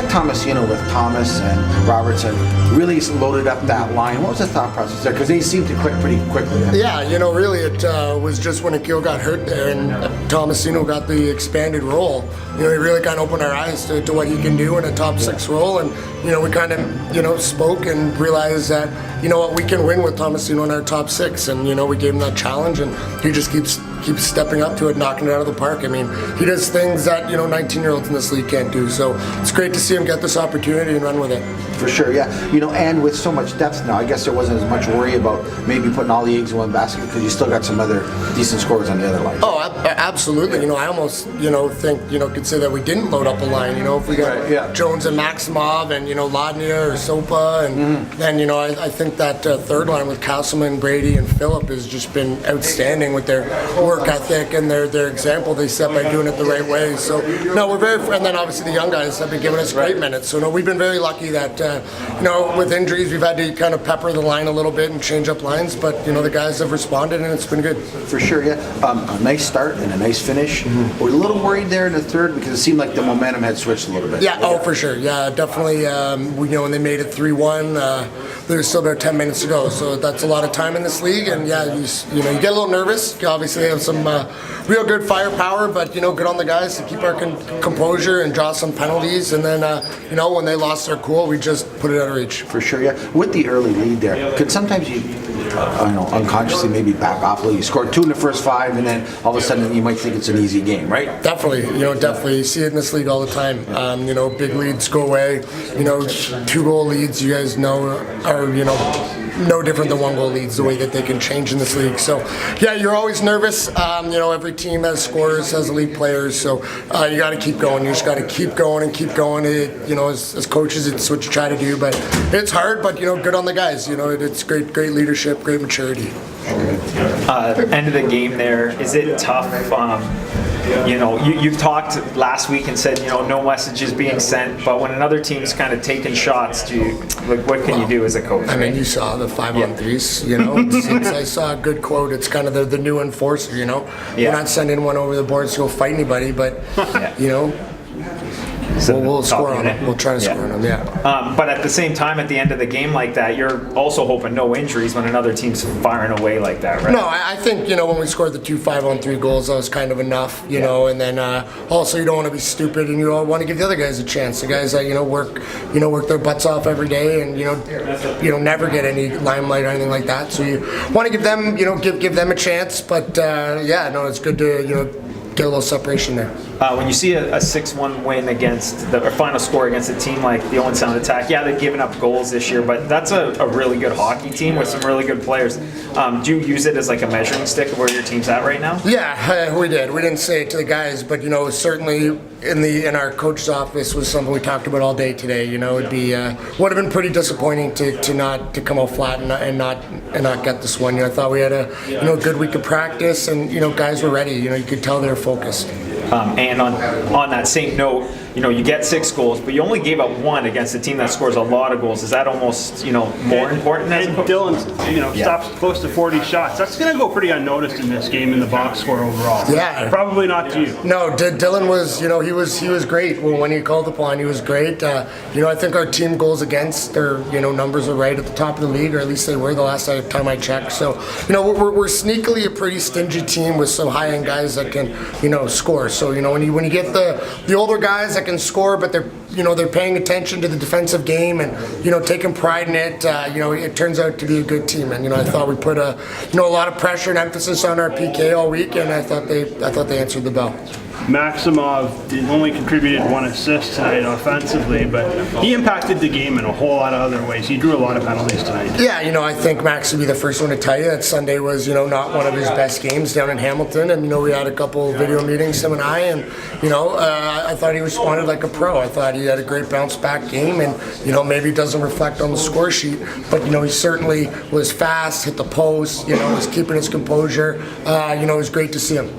got Tomasino with Thomas and Robertson, really loaded up that line. What was the thought process there? Because they seemed to click pretty quickly. Yeah, really it was just when Akil got hurt there and Tomasino got the expanded role. He really kind of opened our eyes to what he can do in a top 6 role, and we kind of spoke and realized that what, we can win with Tomasino in our top 6, and we gave him that challenge, and he just keeps stepping up to it, knocking it out of the park. I mean, he does things that 19-year-olds in this league can't do. So it's great to see him get this opportunity and run with it. For sure, yeah. And with so much depth now, I guess there wasn't as much worry about maybe putting all the eggs in one basket because you still got some other decent scorers on the other line. Oh, absolutely. I almost think could say that we didn't load up a line. If we got Jones and Maximov and Ladnia or Sopa, and then I think that third line with Castleman, Brady, and Phillip has just been outstanding with their work ethic and their example they set by doing it the right way. So no, we're very, and then obviously the young guys have been giving us great minutes. So no, we've been very lucky that with injuries we've had to kind of pepper the line a little bit and change up lines, but the guys have responded and it's been good. For sure, yeah. A nice start and a nice finish. We're a little worried there in the third because it seemed like the momentum had switched a little bit. Yeah, for sure. Yeah, definitely. When they made it 3-1, there was still about 10 minutes to go, so that's a lot of time in this league, and you get a little nervous. You obviously have some real good firepower, but good on the guys to keep our composure and draw some penalties, and then when they lost their cool, we just put it out of reach. For sure, yeah. With the early lead there, could sometimes you unconsciously maybe back off a little. You scored 2 in the first 5, and then all of a sudden you might think it's an easy game, right? Definitely, definitely. You see it in this league all the time. Big leads go away. 2-goal leads, you guys know, are no different than 1-goal leads, the way that they can change in this league. So, yeah, you're always nervous. Every team has scorers, has elite players, so you got to keep going. You just got to keep going and keep going. As coaches, it's what you try to do, but it's hard. But good on the guys. It's great leadership, great maturity. End of the game there. Is it tough? You've talked last week and said no messages being sent, but when another team's kind of taking shots, what can you do as a coach? I mean, you saw the 5-on-3s. I saw a good quote. It's kind of the new enforcer. We're not sending one over the boards to go fight anybody, but So we'll score on them. We'll try to score on them, yeah. But at the same time, at the end of the game like that, you're also hoping no injuries when another team's firing away like that, right? No, I think, when we scored the 2 5-on-3 goals, that was kind of enough, and then also you don't want to be stupid and you want to give the other guys a chance. The guys that, work their butts off every day and, never get any limelight or anything like that. So you want to give them, give them a chance, but it's good to, get a little separation there. When you see a 6-1 win against the final score against a team like the Owen Sound Attack, they've given up goals this year, but that's a really good hockey team with some really good players. Do you use it as like a measuring stick of where your team's at right now? Yeah, we did. We didn't say it to the guys, but certainly in our coach's office was something we talked about all day today. It'd be would have been pretty disappointing to come out flat and not get this one. I thought we had a good week of practice, and guys were ready. You could tell they were focused. And on that same note, you get 6 goals, but you only gave up 1 against a team that scores a lot of goals. Is that almost, more important as a coach? Dylan, stops close to 40 shots. That's going to go pretty unnoticed in this game in the box score overall. Yeah. Probably not to you. No, Dylan was, he was great. When he called upon, he was great. I think our team goals against, their, numbers are right at the top of the league, or at least they were the last time I checked. So, we're sneakily a pretty stingy team with some high-end guys that can, score. So, when you get the older guys that can score, but they're paying attention to the defensive game and taking pride in it. It turns out to be a good team, and I thought we put a lot of pressure and emphasis on our PK all week, and I thought they answered the bell. Maximov only contributed 1 assist tonight offensively, but he impacted the game in a whole lot of other ways. He drew a lot of penalties tonight. Yeah, I think Max would be the first one to tell you that Sunday was, not one of his best games down in Hamilton, and, we had a couple video meetings, him and I, and, I thought he responded like a pro. I thought he had a great bounce back game, and, maybe it doesn't reflect on the score sheet, but, he certainly was fast, hit the post, was keeping his composure. It was great to see him.